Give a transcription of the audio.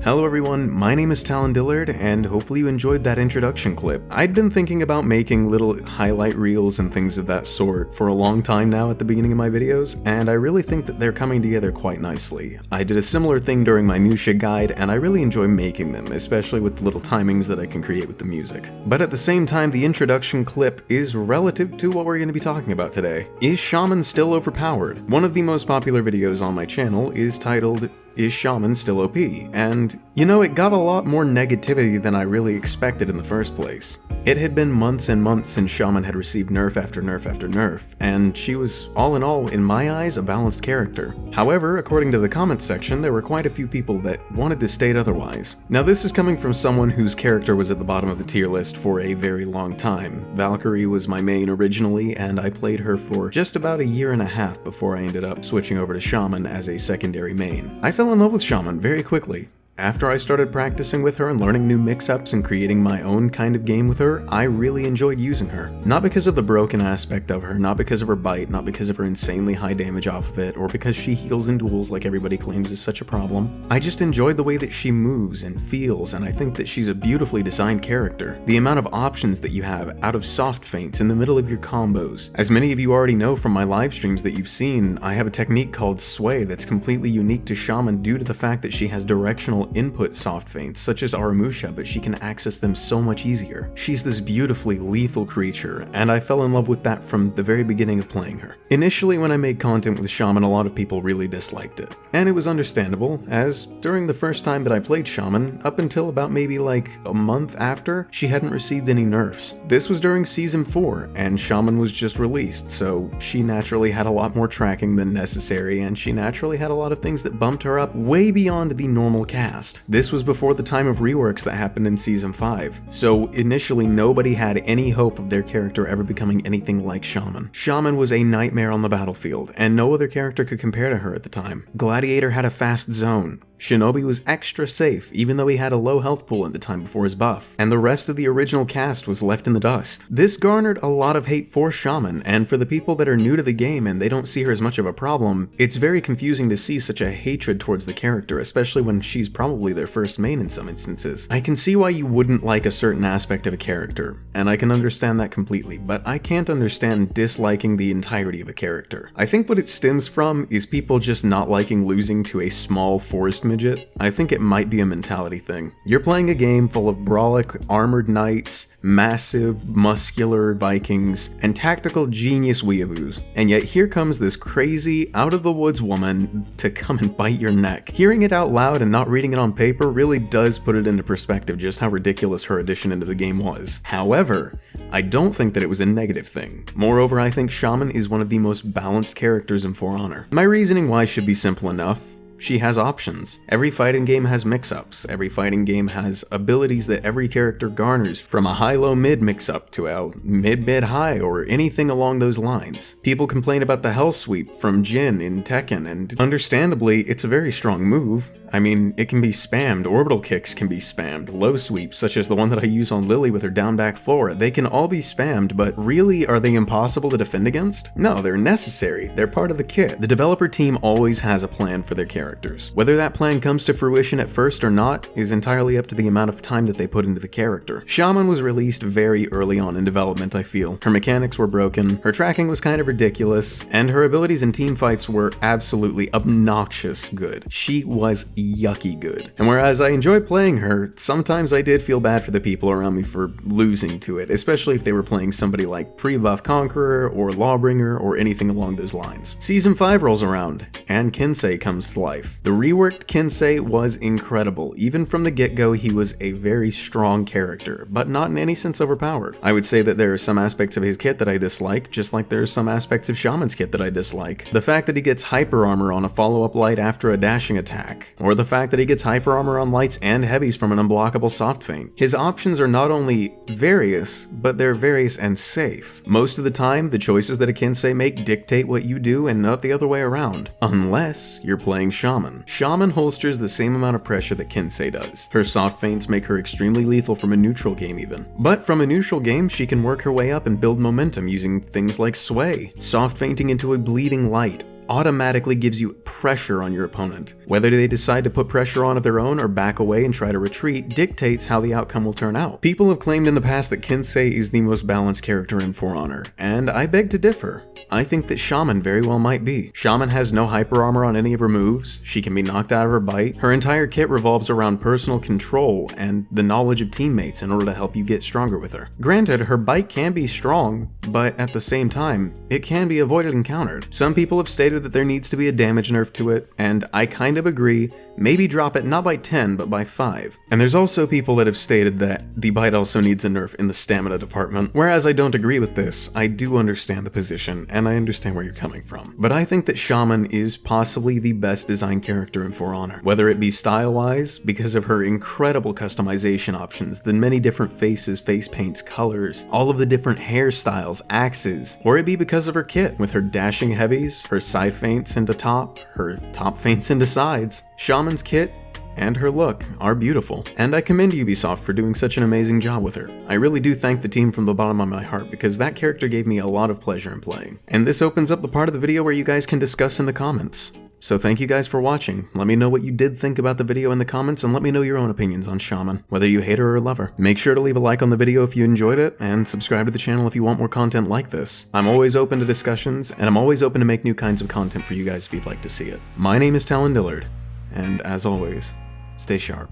Hello everyone, my name is Talon and hopefully you enjoyed that introduction clip. I'd been thinking about making little highlight reels and things of that sort for a long time now at the beginning of my videos, and I really think that they're coming together quite nicely. I did a similar thing during my Nusha guide, and I really enjoy making them, especially with the little timings that I can create with the music. But at the same time, the introduction clip is relative to what we're going to be talking about today. Is Shaman still overpowered? One of the most popular videos on my channel is titled, "Is Shaman still OP?" And, you know, it got a lot more negativity than I really expected in the first place. It had been months and months since Shaman had received nerf after nerf after nerf, and she was, all in all, in my eyes, a balanced character. However, according to the comments section, there were quite a few people that wanted to state otherwise. Now this is coming from someone whose character was at the bottom of the tier list for a very long time. Valkyrie was my main originally, and I played her for just about a year and a half before I ended up switching over to Shaman as a secondary main. I fell in love with Shaman very quickly. After I started practicing with her and learning new mix-ups and creating my own kind of game with her, I really enjoyed using her. Not because of the broken aspect of her, not because of her bite, not because of her insanely high damage off of it, or because she heals in duels like everybody claims is such a problem. I just enjoyed the way that she moves and feels, and I think that she's a beautifully designed character. The amount of options that you have out of soft feints in the middle of your combos. As many of you already know from my live streams that you've seen, I have a technique called Sway that's completely unique to Shaman due to the fact that she has directional input soft feints such as Aramusha, but she can access them so much easier. She's this beautifully lethal creature, and I fell in love with that from the very beginning of playing her. Initially, when I made content with Shaman, a lot of people really disliked it. And it was understandable, as during the first time that I played Shaman, up until about maybe like a month after, she hadn't received any nerfs. This was during Season 4, and Shaman was just released, so she naturally had a lot more tracking than necessary, and she naturally had a lot of things that bumped her up way beyond the normal cast. This was before the time of reworks that happened in Season 5, so initially nobody had any hope of their character ever becoming anything like Shaman. Shaman was a nightmare on the battlefield, and no other character could compare to her at the time. Gladiator had a fast zone. Shinobi was extra safe, even though he had a low health pool at the time before his buff, and the rest of the original cast was left in the dust. This garnered a lot of hate for Shaman, and for the people that are new to the game and they don't see her as much of a problem, it's very confusing to see such a hatred towards the character, especially when she's probably their first main in some instances. I can see why you wouldn't like a certain aspect of a character, and I can understand that completely, but I can't understand disliking the entirety of a character. I think what it stems from is people just not liking losing to a small forest midget. I think it might be a mentality thing. You're playing a game full of brolic, armored knights, massive, muscular Vikings, and tactical genius weeaboos, and yet here comes this crazy, out-of-the-woods woman to come and bite your neck. Hearing it out loud and not reading it on paper really does put it into perspective just how ridiculous her addition into the game was. However, I don't think that it was a negative thing. Moreover, I think Shaman is one of the most balanced characters in For Honor. My reasoning why should be simple enough. She has options. Every fighting game has mix-ups. Every fighting game has abilities that every character garners, from a high-low mid mix-up to a mid-mid-high or anything along those lines. People complain about the Hell Sweep from Jin in Tekken, and understandably, it's a very strong move. I mean, it can be spammed, orbital kicks can be spammed, low sweeps, such as the one that I use on Lily with her down back 4, they can all be spammed, but really, are they impossible to defend against? No, they're necessary, they're part of the kit. The developer team always has a plan for their characters. Whether that plan comes to fruition at first or not is entirely up to the amount of time that they put into the character. Shaman was released very early on in development, I feel. Her mechanics were broken, her tracking was kind of ridiculous, and her abilities in team fights were absolutely obnoxious good. She was yucky good. And whereas I enjoyed playing her, sometimes I did feel bad for the people around me for losing to it, especially if they were playing somebody like Pre-Buff Conqueror or Lawbringer or anything along those lines. Season 5 rolls around, and Kensei comes to life. The reworked Kensei was incredible. Even from the get-go, he was a very strong character, but not in any sense overpowered. I would say that there are some aspects of his kit that I dislike, just like there are some aspects of Shaman's kit that I dislike. The fact that he gets hyper armor on a follow-up light after a dashing attack, or the fact that he gets hyper armor on lights and heavies from an unblockable soft feint. His options are not only various, but they're various and safe. Most of the time, the choices that a Kensei make dictate what you do and not the other way around, unless you're playing Shaman. Shaman holsters the same amount of pressure that Kensei does. Her soft feints make her extremely lethal from a neutral game even. But from a neutral game, she can work her way up and build momentum using things like Sway, soft feinting into a bleeding light, automatically gives you pressure on your opponent. Whether they decide to put pressure on of their own or back away and try to retreat dictates how the outcome will turn out. People have claimed in the past that Kensei is the most balanced character in For Honor, and I beg to differ. I think that Shaman very well might be. Shaman has no hyper armor on any of her moves, she can be knocked out of her bite, her entire kit revolves around personal control and the knowledge of teammates in order to help you get stronger with her. Granted, her bite can be strong, but at the same time, it can be avoided and countered. Some people have stated that there needs to be a damage nerf to it, and I kind of agree. Maybe drop it not by 10, but by 5. And there's also people that have stated that the bite also needs a nerf in the stamina department, whereas I don't agree with this. I do understand the position, and I understand where you're coming from. But I think that Shaman is possibly the best designed character in For Honor, whether it be style-wise, because of her incredible customization options, the many different faces, face paints, colors, all of the different hairstyles, axes, or it be because of her kit, with her dashing heavies, her side feints into top, her top feints into sides. Shaman's kit and her look are beautiful, and I commend Ubisoft for doing such an amazing job with her. I really do thank the team from the bottom of my heart, because that character gave me a lot of pleasure in playing. And this opens up the part of the video where you guys can discuss in the comments. So thank you guys for watching. Let me know what you did think about the video in the comments, and let me know your own opinions on Shaman, whether you hate her or love her. Make sure to leave a like on the video if you enjoyed it, and subscribe to the channel if you want more content like this. I'm always open to discussions, and I'm always open to make new kinds of content for you guys if you'd like to see it. My name is Talon, and as always, stay sharp.